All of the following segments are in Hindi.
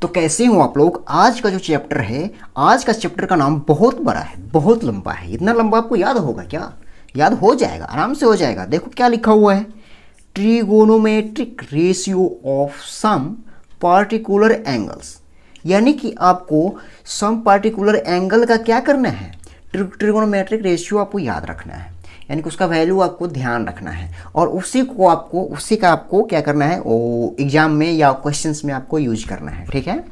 तो कैसे हो आप लोग। आज का जो चैप्टर है, आज का चैप्टर का नाम बहुत बड़ा है, बहुत लंबा है। इतना लंबा आपको याद होगा क्या? याद हो जाएगा, आराम से हो जाएगा। देखो क्या लिखा हुआ है, trigonometric ratio of some particular angles. यानी कि आपको सम पार्टिकुलर एंगल का क्या करना है, ट्रिगोनोमेट्रिक रेशियो आपको याद रखना है, यानी कि उसका वैल्यू आपको ध्यान रखना है और उसी का आपको क्या करना है, वो एग्जाम में या क्वेश्चंस में आपको यूज करना है। ठीक है,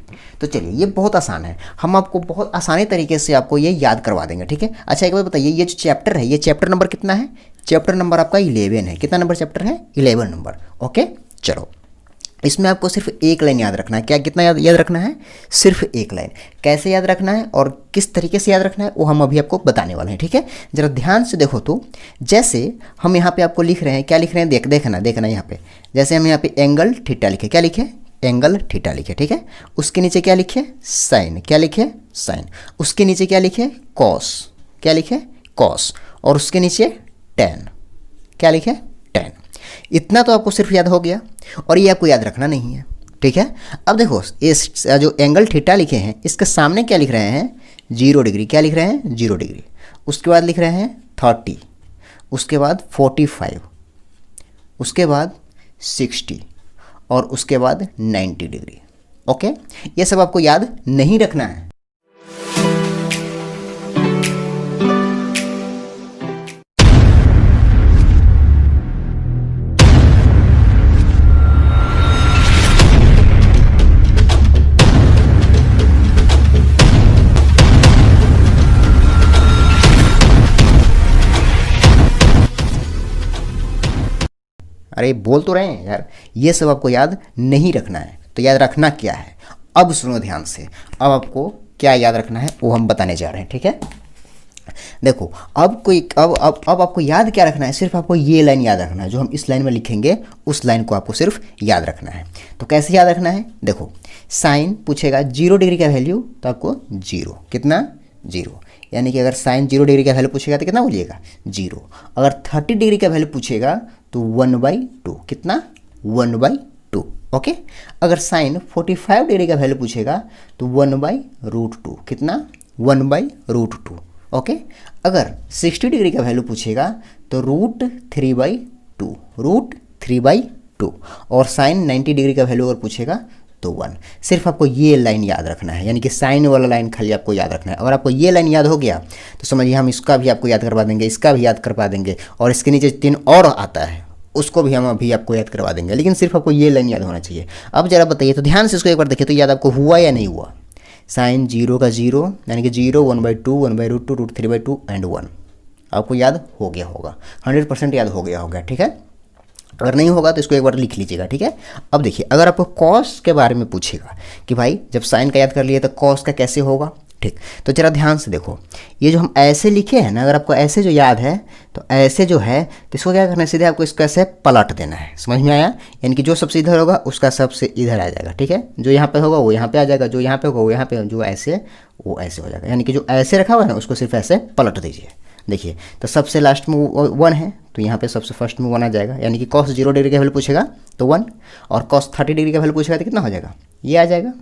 तो चलिए ये बहुत आसान है, हम आपको बहुत आसानी तरीके से आपको ये याद करवा देंगे। ठीक है, अच्छा एक बात बताइए, ये जो चैप्टर है, ये चैप्टर नंबर कितना है? चैप्टर नंबर आपका 11 है। कितना नंबर चैप्टर है? 11 नंबर। ओके चलो, इसमें आपको सिर्फ एक लाइन याद रखना है। क्या कितना याद रखना है? सिर्फ एक लाइन। कैसे याद रखना है और किस तरीके से याद रखना है वो हम अभी आपको बताने वाले हैं। ठीक है, जरा ध्यान से देखो। तो जैसे हम यहाँ पे आपको लिख रहे हैं, क्या लिख रहे हैं, देखना यहाँ पे। जैसे हम यहाँ पे एंगल थीटा लिखे, क्या लिखे? एंगल थीटा लिखे। ठीक है, उसके नीचे क्या लिखे? साइन। क्या लिखे? साइन। उसके नीचे क्या लिखे? कॉस। क्या लिखे? कॉस। और उसके नीचे टेन। क्या लिखे? टेन। इतना तो आपको सिर्फ याद हो गया और ये आपको याद रखना नहीं है। ठीक है, अब देखो इस जो एंगल थीटा लिखे हैं, इसके सामने क्या लिख रहे हैं? 0 डिग्री। क्या लिख रहे हैं? 0 डिग्री। उसके बाद लिख रहे हैं 30, उसके बाद 45, उसके बाद 60 और उसके बाद 90 डिग्री। ओके, ये सब आपको याद नहीं रखना है। अरे बोल तो रहे हैं यार, ये सब आपको याद नहीं रखना है। तो याद रखना क्या है, अब सुनो ध्यान से। अब आपको क्या याद रखना है वो हम बताने जा रहे हैं। ठीक है, देखो अब आपको याद क्या रखना है, सिर्फ आपको ये लाइन याद रखना है। जो हम इस लाइन में लिखेंगे उस लाइन को आपको सिर्फ याद रखना है। तो कैसे याद रखना है, देखो साइन पूछेगा 0 डिग्री का वैल्यू, तो आपको 0। कितना? 0। यानी कि अगर साइन 0 डिग्री का वैल्यू पूछेगा तो कितना बोलिएगा? 0। अगर 30 डिग्री का वैल्यू पूछेगा तो 1/2। कितना? 1/2। ओके, अगर साइन 45 डिग्री का वैल्यू पूछेगा तो 1/√2। कितना? 1/√2। ओके, अगर 60 डिग्री का वैल्यू पूछेगा तो √3/2। और साइन 90 डिग्री का वैल्यू अगर पूछेगा तो 1। सिर्फ आपको ये लाइन याद रखना है, यानी कि साइन वाला लाइन खाली आपको याद रखना है। अगर आपको ये लाइन याद हो गया तो समझिए हम इसका भी आपको याद करवा देंगे, इसका भी याद करवा देंगे, और इसके नीचे 3 और आता है उसको भी हम अभी आपको याद करवा देंगे। लेकिन सिर्फ आपको ये लाइन याद होना चाहिए। अब जरा बताइए, तो ध्यान से इसको एक बार देखिए, तो याद आपको हुआ या नहीं हुआ? साइन 0 का 0 यानी कि 0, 1/2, 1/√2, √3/2 एंड 1। आपको याद हो गया होगा, 100% याद हो गया होगा। ठीक है, अगर नहीं होगा तो इसको एक बार लिख लीजिएगा। ठीक है, अब देखिए, अगर आपको कॉस के बारे में पूछेगा कि भाई जब साइन का याद कर लिए तो कॉस का कैसे होगा, ठीक, तो जरा ध्यान से देखो। ये जो हम ऐसे लिखे हैं ना, अगर आपको ऐसे जो याद है तो ऐसे जो है तो इसको क्या करना है, सीधे आपको इसको ऐसे पलट देना है। समझ में आया? यानी कि जो सबसे इधर होगा उसका सबसे इधर आ जाएगा। ठीक है, जो यहाँ पे होगा वो यहाँ पे आ जाएगा, जो यहाँ पे होगा वो यहाँ पे, जो ऐसे वो ऐसे हो जाएगा। यानी कि जो ऐसे रखा हुआ है ना उसको सिर्फ ऐसे पलट दीजिए। देखिए, तो सबसे लास्ट में 1 है तो यहाँ पे सबसे फर्स्ट में 1 आ जाएगा। यानी कि कॉस 0 डिग्री का वैल्यू पूछेगा तो 1, और कॉस 30 डिग्री का वैल्यू पूछेगा तो कितना हो जाएगा? ये आ जाएगा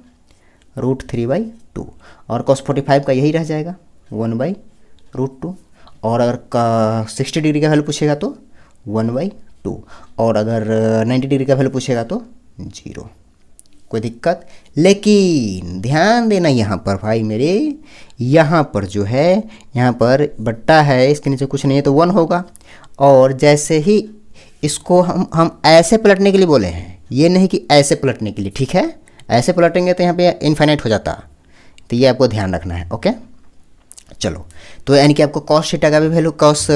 √3/2, और कॉस 45 का यही रह जाएगा 1/√2, और अगर 60 डिग्री का वैल्यू पूछेगा तो 1/2, और अगर 90 डिग्री का वैल्यू पूछेगा तो 0। कोई दिक्कत? लेकिन ध्यान देना यहाँ पर भाई मेरे, यहाँ पर जो है, यहाँ पर बट्टा है, इसके नीचे कुछ नहीं है तो 1 होगा। और जैसे ही इसको हम ऐसे पलटने के लिए बोले हैं, ये नहीं कि ऐसे पलटने के लिए। ठीक है, ऐसे पलटेंगे तो यहाँ पे इनफाइनाइट हो जाता, तो ये आपको ध्यान रखना है। ओके चलो, तो यानी कि आपको कॉस थीटा का भी वैल्यू, कॉस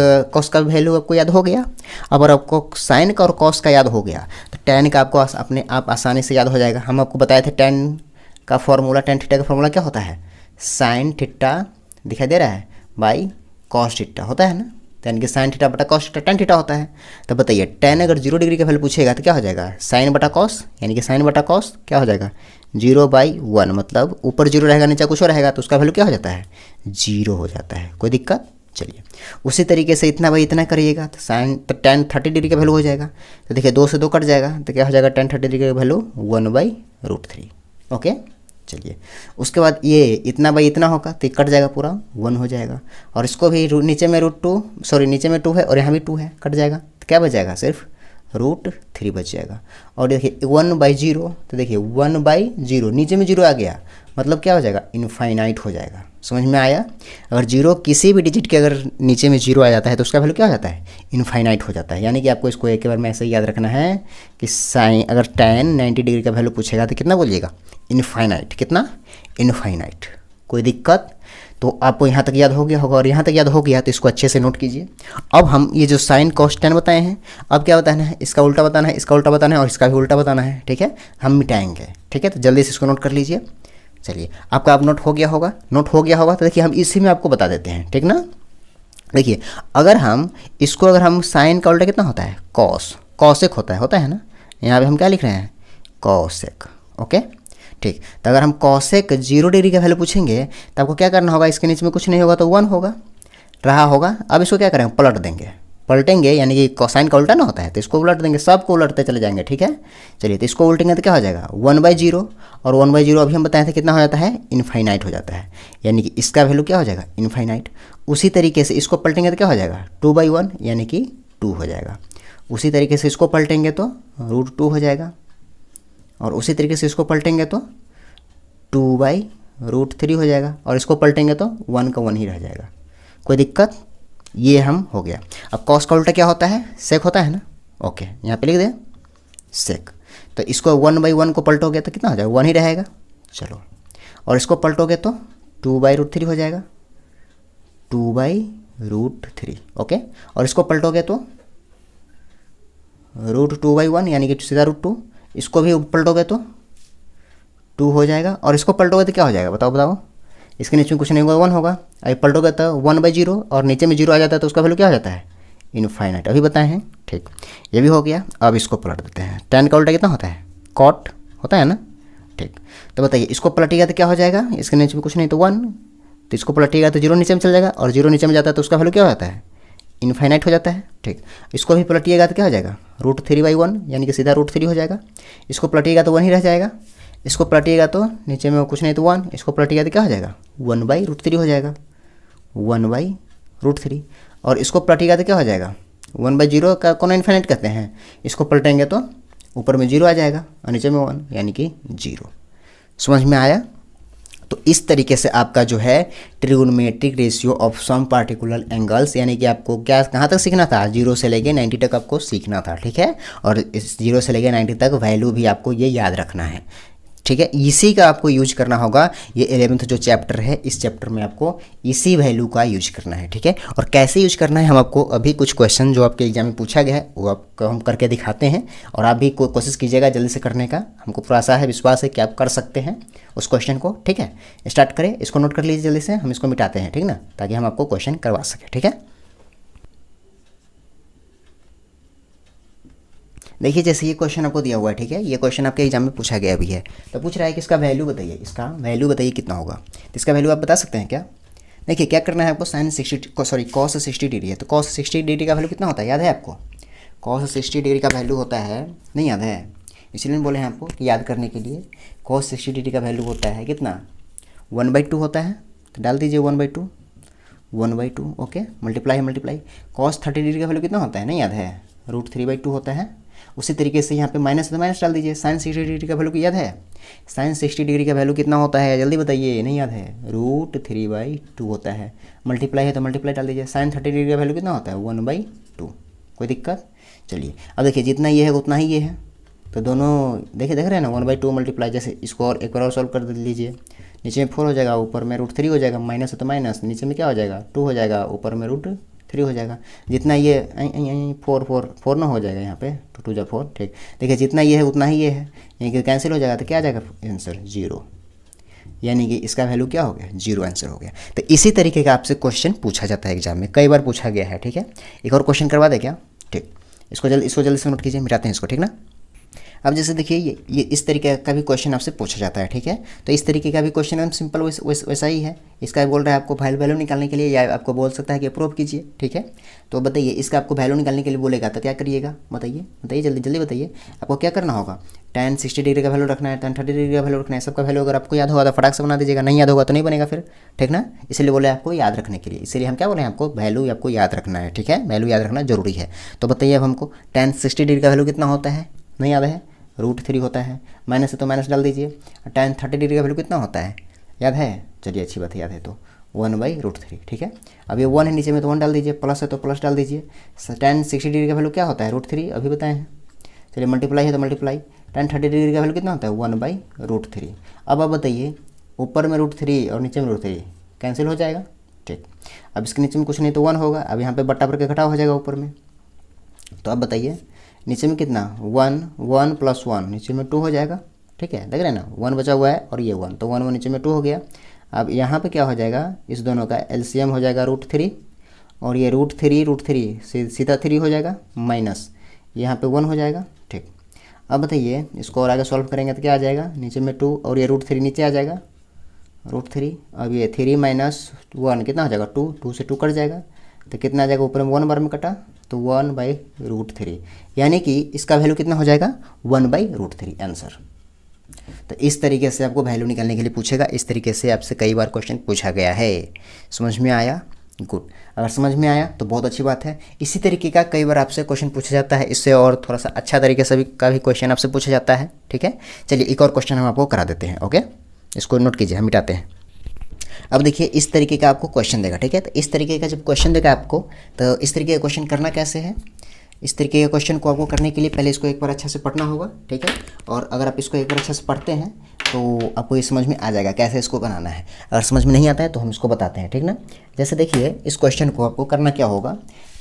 का भी वैल्यू आपको याद हो गया। अब अगर आपको साइन का और कॉस का याद हो गया तो टेन का आपको अपने आप आसानी से याद हो जाएगा। हम आपको बताए थे टेन का फॉर्मूला, टेन थीटा का फॉर्मूला क्या होता है? साइन थीटा, दिखाई दे रहा है, बाई कॉस थीटा होता है ना। तो यानी कि साइन थीटा बटा कॉस थीटा टेन थीटा होता है। तो बताइए, टेन अगर 0 डिग्री का वैल्यू पूछेगा तो क्या हो जाएगा? साइन बटा कॉस, यानी कि साइन बटा कॉस क्या हो जाएगा? 0/1, मतलब ऊपर 0 रहेगा नीचे कुछ और रहेगा तो उसका वैल्यू क्या हो जाता है? 0 हो जाता है। कोई दिक्कत? चलिए, उसी तरीके से इतना भाई इतना करिएगा तो साइन तो टेन 30 डिग्री का वैल्यू हो जाएगा। तो देखिए 2 से 2 कट जाएगा तो क्या हो जाएगा? टेन 30 डिग्री का वैल्यू 1/√3। ओके चलिए, उसके बाद ये इतना बाई इतना होगा तो ये कट जाएगा, पूरा 1 हो जाएगा। और इसको भी नीचे में √2, सॉरी नीचे में 2 है और यहाँ भी 2 है, कट जाएगा तो क्या बच जाएगा, सिर्फ √3 बच जाएगा। और देखिए 1/0, तो देखिए 1/0 नीचे में 0 आ गया, मतलब क्या हो जाएगा, इनफाइनाइट हो जाएगा। समझ में आया? अगर 0 किसी भी डिजिट के अगर नीचे में 0 आ जाता है तो उसका वैल्यू क्या हो जाता है, इनफाइनाइट हो जाता है। यानी कि आपको इसको एक बार में ऐसे ही याद रखना है कि साइन अगर tan 90 डिग्री का वैल्यू पूछेगा तो कितना बोलिएगा, इनफाइनाइट। कितना, इनफाइनाइट। कोई दिक्कत? तो आपको यहाँ तक याद हो गया होगा, और यहाँ तक याद हो गया तो इसको अच्छे से नोट कीजिए। अब हम ये जो साइन cos tan बताए हैं, अब क्या बताना है, इसका उल्टा बताना है, इसका उल्टा बताना है और इसका भी उल्टा बताना है। ठीक है, हम मिटाएंगे। ठीक है, तो जल्दी से इसको नोट कर लीजिए। चलिए, आपका अब नोट हो गया होगा, नोट हो गया होगा तो देखिए हम इसी में आपको बता देते हैं। ठीक ना, देखिए अगर हम इसको, अगर हम साइन का उल्टा कितना होता है, कॉसेक होता है ना। यहाँ पे हम क्या लिख रहे हैं, कॉसेक। ओके, ठीक। तो अगर हम कॉसेक 0 डिग्री का वैल्यू पूछेंगे तो आपको क्या करना होगा, इसके नीचे में कुछ नहीं होगा तो 1 होगा, रहा होगा। अब इसको क्या करेंगे, पलट देंगे, पलटेंगे, यानी कि कोसाइन का उल्टा ना होता है तो इसको उलट देंगे, सबको उलटते चले जाएंगे। ठीक है, चलिए, तो इसको उल्टेंगे तो क्या हो जाएगा, 1/0, और 1/0 अभी हम बताए थे कितना हो जाता है, इनफाइनाइट हो जाता है। यानी कि इसका वैल्यू क्या हो जाएगा, इनफाइनाइट। उसी तरीके से इसको पलटेंगे तो क्या हो जाएगा, 2/1, यानी कि 2 हो जाएगा। उसी तरीके से इसको पलटेंगे तो √2 हो जाएगा, और उसी तरीके से इसको पलटेंगे तो 2/√3 हो जाएगा, और इसको पलटेंगे तो 1 का 1 ही रह जाएगा। कोई दिक्कत? ये हम हो गया। अब कॉस का उल्टा क्या होता है, सेक होता है ना। ओके, यहाँ पे लिख दें सेक। तो इसको 1/1 को पलटोगे तो कितना हो जाएगा, 1 ही रहेगा। चलो, और इसको पलटोगे तो 2/√3 हो जाएगा, 2/√3। ओके, और इसको पलटोगे तो √2/1, यानी कि सीधा √2। इसको भी पलटोगे तो 2 हो जाएगा, और इसको पलटोगे तो क्या हो जाएगा, बताओ बताओ। इसके नीचे में कुछ नहीं होगा, 1 होगा। अभी पलटोगे तो 1/0, और नीचे में 0 आ जाता है तो उसका वैल्यू क्या हो जाता है, इनफाइनाइट। अभी बताए हैं। ठीक, ये भी हो गया। अब इसको पलट देते हैं। tan का उल्टा कितना होता है, कॉट होता है ना। ठीक, तो बताइए इसको पलटिएगा तो क्या हो जाएगा, इसके नीचे में कुछ नहीं तो 1, तो इसको पलटिएगा तो 0 नीचे में चल जाएगा, और 0 नीचे में जाता है तो उसका वैल्यू क्या हो जाता है, इनफाइनाइट हो जाता है। ठीक, इसको भी पलटिएगा तो क्या हो जाएगा, √3/1, यानी कि सीधा √3 हो जाएगा। इसको पलटिएगा तो 1 ही रह जाएगा। इसको पलटिएगा तो नीचे में कुछ नहीं तो 1, इसको पलटिएगा तो क्या हो जाएगा, 1/√3 हो जाएगा, 1/√3। और इसको पलटिएगा तो क्या हो जाएगा, 1/0 का कौन इनफाइनाइट कहते हैं। इसको पलटेंगे तो ऊपर में 0 आ जाएगा और नीचे में 1, यानी कि 0। समझ में आया? तो इस तरीके से आपका जो है trigonometric ratio of some particular angles, यानी कि आपको क्या कहाँ तक सीखना था, 0 से लेके 90 तक आपको सीखना था। ठीक है, और इस 0 से लेके 90 तक वैल्यू भी आपको ये याद रखना है। ठीक है, इसी का आपको यूज करना होगा। ये 11th जो चैप्टर है, इस चैप्टर में आपको इसी वैल्यू का यूज करना है। ठीक है, और कैसे यूज करना है हम आपको अभी कुछ क्वेश्चन जो आपके एग्जाम में पूछा गया है वो आपको हम करके दिखाते हैं, और आप भी कोशिश कीजिएगा जल्दी से करने का। हमको पूरा आशा है, विश्वास है कि आप कर सकते हैं उस क्वेश्चन को। ठीक है, स्टार्ट करें, इसको नोट कर लीजिए जल्दी से, हम इसको मिटाते हैं। ठीक ना, ताकि हम आपको क्वेश्चन करवा सकें। ठीक है, देखिए जैसे ये क्वेश्चन आपको दिया हुआ है। ठीक है, ये क्वेश्चन आपके एग्जाम में पूछा गया भी है। तो पूछ रहा है कि इसका वैल्यू बताइए, इसका वैल्यू बताइए कितना होगा। तो इसका वैल्यू आप बता सकते हैं क्या? देखिए क्या करना है आपको, cos 60 डिग्री है, तो cos 60 डिग्री का वैल्यू कितना होता है, याद है आपको? cos 60 डिग्री का वैल्यू होता है, नहीं याद है? इसलिए बोले हैं आपको कि याद करने के लिए। cos 60 डिग्री का वैल्यू होता है कितना, 1/2 होता है। तो डाल दीजिए 1/2, 1/2। Okay, multiply. cos 30 डिग्री का वैल्यू कितना होता है, नहीं याद है? √3/2 होता है। उसी तरीके से यहाँ पे माइनस तो माइनस डाल दीजिए। sin 60 डिग्री का वैल्यू याद है? sin 60 डिग्री का वैल्यू कितना होता है, जल्दी बताइए, नहीं याद है? √3/2 होता है। मल्टीप्लाई है तो मल्टीप्लाई डाल दीजिए। sin 30 डिग्री का वैल्यू कितना होता है, 1/2। कोई दिक्कत? चलिए, अब देखिए जितना ये है उतना ही ये है, तो दोनों देख रहे हैं ना, 1/2 मल्टीप्लाई। जैसे इसको और एक बार और सॉल्व कर लीजिए। नीचे में 4 हो जाएगा, ऊपर में √3 हो जाएगा, माइनस है तो माइनस, नीचे में क्या हो जाएगा, 2 हो जाएगा, ऊपर में √3 हो जाएगा। जितना ये 4 ना हो जाएगा, यहाँ पे 2 2 4। ठीक, देखिए जितना ये है उतना ही ये है, यानी कि कैंसिल हो जाएगा तो क्या आ जाएगा आंसर, 0। यानी कि इसका वैल्यू क्या हो गया, 0 आंसर हो गया। तो इसी तरीके का आपसे क्वेश्चन पूछा जाता है एग्जाम में, कई बार पूछा गया है। ठीक है, एक और क्वेश्चन करवा दे क्या? ठीक, इसको जल्दी से नोट कीजिए, मिटाते हैं इसको। ठीक ना, अब जैसे देखिए ये इस तरीके का भी क्वेश्चन आपसे पूछा जाता है, ठीक है। तो इस तरीके का भी क्वेश्चन हम सिंपल वैसा ही है। इसका बोल रहा है आपको वैल्यू निकालने के लिए, या आपको बोल सकता है कि अप्रूव कीजिए, ठीक है। तो बताइए इसका आपको वैल्यू निकालने के लिए बोलेगा तो क्या करिएगा, बताइए जल्दी जल्दी बताइए। आपको क्या करना होगा, tan 60 डिग्री का वैल्यू रखना है, tan 30 डिग्री का वैल्यू रखना है। सबका वैल्यू अगर आपको याद होगा तो फटाक से बना दीजिएगा, नहीं याद होगा तो नहीं बनेगा फिर, ठीक ना। इसलिए बोले आपको याद रखने के लिए, इसलिए हम क्या बोले हैं आपको वैल्यू आपको याद रखना है, ठीक है। वैल्यू याद रखना जरूरी है। तो बताइए अब हमको tan 60 डिग्री का वैल्यू कितना होता है, नहीं याद है, √3 होता है। माइनस है तो माइनस डाल दीजिए। tan 30 डिग्री का वैल्यू कितना होता है, याद है, चलिए अच्छी बात है, याद है तो 1/√3, ठीक है। अब ये 1 है नीचे में तो 1 डाल दीजिए, प्लस है तो प्लस डाल दीजिए। tan 60 डिग्री का वैल्यू क्या होता है, √3 अभी बताए हैं। चलिए मल्टीप्लाई है तो मल्टीप्लाई, tan 30 डिग्री का वैल्यू कितना होता है 1/√3। अब आप बताइए ऊपर में √3 और नीचे में √3 कैंसिल हो जाएगा, ठीक। अब इसके नीचे में कुछ नहीं तो 1 होगा। अब यहाँ पे बट्टा पर के घटाव हो जाएगा ऊपर में। तो अब बताइए नीचे में कितना 1 + 1 नीचे में 2 हो जाएगा, ठीक है, देख रहे हैं ना, 1 बचा हुआ है और ये 1, तो 1 नीचे में 2 हो गया। अब यहाँ पे क्या हो जाएगा, इस दोनों का एलसीएम हो जाएगा √3 और ये √3 सीधा 3 हो जाएगा, माइनस यहाँ पे 1 हो जाएगा, ठीक। अब बताइए इसको और आगे सॉल्व करेंगे तो क्या आ जाएगा, नीचे में 2 और ये √3 नीचे आ जाएगा, √3। अब ये 3 - 1 कितना हो जाएगा 2 से 2 कट जाएगा, तो कितना आ जाएगा, ऊपर में 1 बार में कटा तो 1/√3, यानी कि इसका वैल्यू कितना हो जाएगा 1/√3 आंसर। तो इस तरीके से आपको वैल्यू निकालने के लिए पूछेगा। इस तरीके से आपसे कई बार क्वेश्चन पूछा गया है। समझ में आया, गुड। अगर समझ में आया तो बहुत अच्छी बात है। इसी तरीके का कई बार आपसे क्वेश्चन पूछा जाता है, इससे और थोड़ा सा अच्छा तरीके से का भी क्वेश्चन आपसे पूछा जाता है, ठीक है। चलिए एक और क्वेश्चन हम आपको करा देते हैं, ओके, इसको नोट कीजिए, हम मिटाते हैं। अब देखिए इस तरीके का आपको क्वेश्चन देगा, ठीक है। तो इस तरीके का जब क्वेश्चन देगा आपको, तो इस तरीके का क्वेश्चन करना कैसे है, इस तरीके के क्वेश्चन को आपको करने के लिए पहले इसको एक बार अच्छा से पढ़ना होगा, ठीक है। और अगर आप इसको एक बार अच्छा से पढ़ते हैं तो आपको ये समझ में आ जाएगा कैसे इसको बनाना है। अगर समझ में नहीं आता है तो हम इसको बताते हैं, ठीक ना। जैसे देखिए इस क्वेश्चन को आपको करना क्या होगा,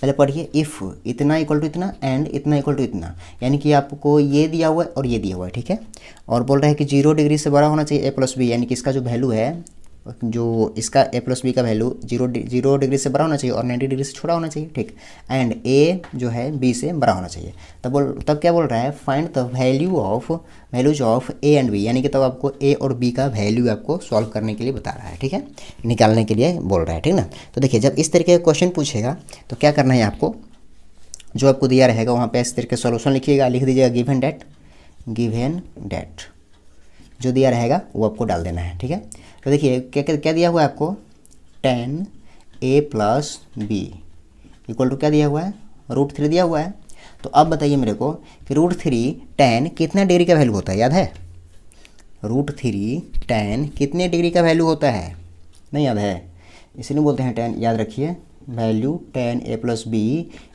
पहले पढ़िए, इफ़ इतना इक्वल टू इतना एंड इतना इक्वल टू इतना, यानी कि आपको ये दिया हुआ है और ये दिया हुआ है, ठीक है। और बोल रहा है कि 0 डिग्री से बड़ा होना चाहिए a + b, यानी कि इसका जो वैल्यू है, जो इसका a + b का वैल्यू 0 डिग्री से बड़ा होना चाहिए और 90 डिग्री से छोटा होना चाहिए, ठीक। एंड a जो है b से बड़ा होना चाहिए। तब क्या बोल रहा है, find the values of a and b, यानी कि तब आपको a और b का वैल्यू आपको सॉल्व करने के लिए बता रहा है, ठीक है, निकालने के लिए बोल रहा है, ठीक ना। तो देखिए जब इस तरीके का क्वेश्चन पूछेगा तो क्या करना है आपको, जो आपको दिया रहेगा वहाँ पे इस तरीके सोल्यूशन लिखिएगा, लिख दीजिएगा गिवन डेट जो दिया रहेगा वो आपको डाल देना है, ठीक है। तो देखिए क्या दिया हुआ है आपको, tan a + b equal to क्या दिया हुआ है, √3 दिया हुआ है। तो अब बताइए मेरे को कि √3 tan कितना डिग्री का वैल्यू होता है, याद है, √3 tan कितने डिग्री का वैल्यू होता है, नहीं याद है, इसलिए बोलते हैं tan, याद रखिए value tan a + b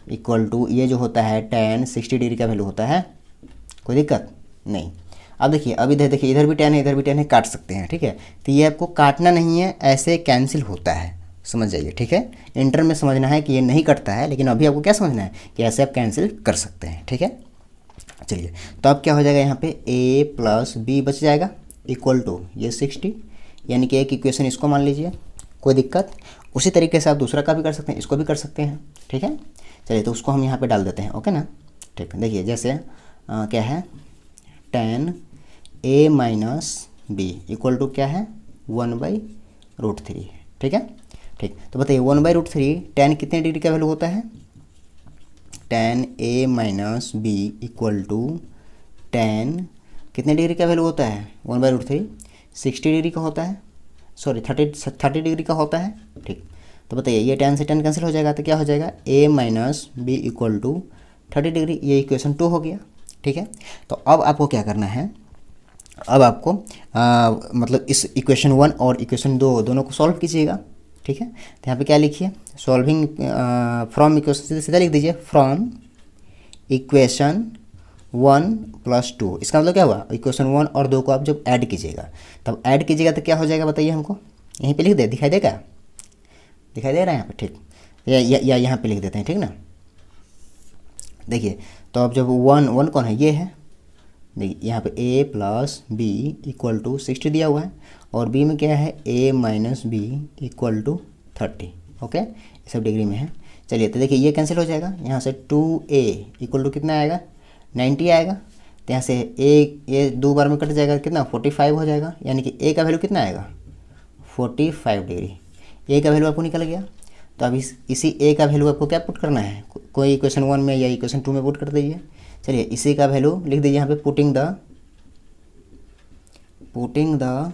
equal to ये जो होता है tan 60 डिग्री का वैल्यू होता है, कोई दिक्कत नहीं। अब देखिए अब इधर देखिए, इधर भी tan है इधर भी tan है, काट सकते हैं, ठीक है। तो ये आपको काटना नहीं है, ऐसे कैंसिल होता है, समझ जाइए, ठीक है। इंटर में समझना है कि ये नहीं कटता है, लेकिन अभी आपको क्या समझना है कि ऐसे आप कैंसिल कर सकते हैं, ठीक है। चलिए तो अब क्या हो जाएगा, यहाँ पे a + b बच जाएगा इक्वल टू ये 60, यानी कि एक इक्वेशन इसको मान लीजिए, कोई दिक्कत। उसी तरीके से आप दूसरा का भी कर सकते हैं, इसको भी कर सकते हैं, ठीक है। चलिए तो उसको हम यहाँ पे डाल देते हैं, ओके ना, ठीक है। देखिए जैसे क्या है, tan a - b equal to क्या है 1/√3, ठीक है, ठीक। तो बताइए 1/√3 tan कितने डिग्री का वैल्यू होता है, tan a - b equal to tan कितने डिग्री का वैल्यू होता है 1/√3 60 डिग्री का होता है, सॉरी 30 डिग्री का होता है, ठीक। तो बताइए ये tan से tan कैंसिल हो जाएगा तो क्या हो जाएगा, a - b equal to 30 degree, ये इक्वेशन 2 हो गया, ठीक है। तो अब आपको क्या करना है, अब आपको मतलब इस इक्वेशन 1 और इक्वेशन 2 दोनों को सॉल्व कीजिएगा, ठीक है। तो यहाँ पे क्या लिखिए, सॉल्विंग फ्रॉम इक्वेशन, सीधा लिख दीजिए फ्रॉम इक्वेशन 1 + 2। इसका मतलब क्या हुआ, इक्वेशन 1 और 2 को आप जब ऐड कीजिएगा, तब ऐड कीजिएगा तो क्या हो जाएगा बताइए हमको, यहीं पे लिख दे, दिखाई देगा, दिखाई दे रहा है यहाँ पे, ठीक, या यहाँ पे लिख देते हैं, ठीक ना। देखिए तो अब जब 1 कौन है, ये है, देखिए यहाँ पे a + b इक्वल टू 60 दिया हुआ है और b में क्या है a - b equal to 30, okay, ये सब डिग्री में है। चलिए तो देखिए ये कैंसिल हो जाएगा, यहाँ से 2a इक्वल टू कितना आएगा 90 आएगा। तो यहाँ से ये 2 बार में कट जाएगा, कितना 45 हो जाएगा, यानी कि ए का वैल्यू कितना आएगा 45 डिग्री। ए का वैल्यू आपको निकल गया। तो अब इसी ए का वैल्यू आपको क्या पुट करना है, कोई इक्वेशन 1 में या इक्वेशन 2 में पुट कर दीजिए। चलिए इसी का वैल्यू लिख दीजिए यहाँ पे, putting the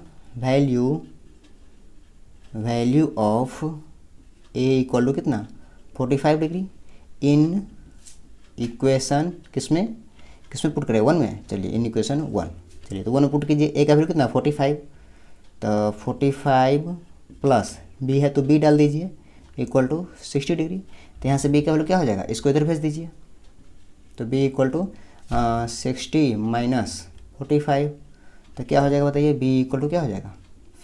value of a equal to कितना 45 डिग्री इन इक्वेशन किसमें पुट करें 1 में। चलिए इन इक्वेशन 1, चलिए तो 1 में पुट कीजिए। ए का वैल्यू कितना 45, तो 45 प्लस बी है तो बी डाल दीजिए इक्वल टू 60 डिग्री। तो यहाँ से बी का वैल्यू क्या हो जाएगा, इसको इधर भेज दीजिए, तो बी इक्वल टू 60 माइनस 45, तो क्या हो जाएगा बताइए, बी इक्वल टू क्या हो जाएगा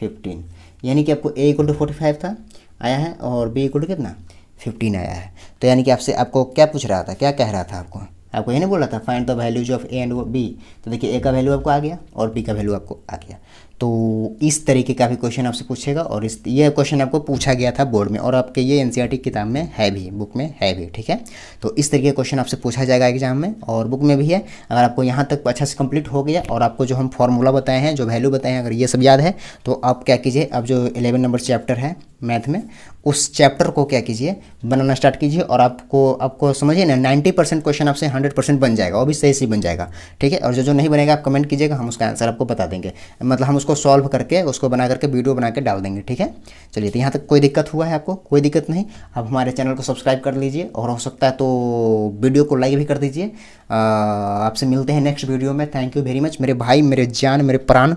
15। यानी कि आपको ए इक्वल टू 45 था आया है और बी इक्वल टू कितना 15 आया है। तो यानी कि आपको क्या पूछ रहा था, क्या कह रहा था आपको ये नहीं बोल रहा था find the values of a and b. तो देखिए ए का वैल्यू आपको आ गया और बी का वैल्यू आपको आ गया। तो इस तरीके का भी क्वेश्चन आपसे पूछेगा और ये क्वेश्चन आपको पूछा गया था बोर्ड में और आपके ये एनसीईआरटी किताब में है भी, बुक में है भी, ठीक है। तो इस तरीके का क्वेश्चन आपसे पूछा जाएगा एग्जाम में और बुक में भी है। अगर आपको यहाँ तक अच्छा से कंप्लीट हो गया और आपको जो हम फॉर्मूला बताए हैं, जो वैल्यू बताए हैं, अगर ये सब याद है तो आप क्या कीजिए, अब जो 11 नंबर चैप्टर है मैथ में, उस चैप्टर को क्या कीजिए बनाना स्टार्ट कीजिए और आपको समझिए ना 90% क्वेश्चन आपसे 100% बन जाएगा, वो भी सही से बन जाएगा, ठीक है। और जो नहीं बनेगा आप कमेंट कीजिएगा, हम उसका आंसर आपको बता देंगे, मतलब हम उसको सॉल्व करके उसको बना करके वीडियो बना के डाल देंगे, ठीक है। चलिए तो यहाँ तक कोई दिक्कत हुआ है आपको, कोई दिक्कत नहीं, आप हमारे चैनल को सब्सक्राइब कर लीजिए और हो सकता है तो वीडियो को लाइक भी कर दीजिए। आपसे मिलते हैं नेक्स्ट वीडियो में। थैंक यू वेरी मच मेरे भाई, मेरे जान, मेरे प्राण।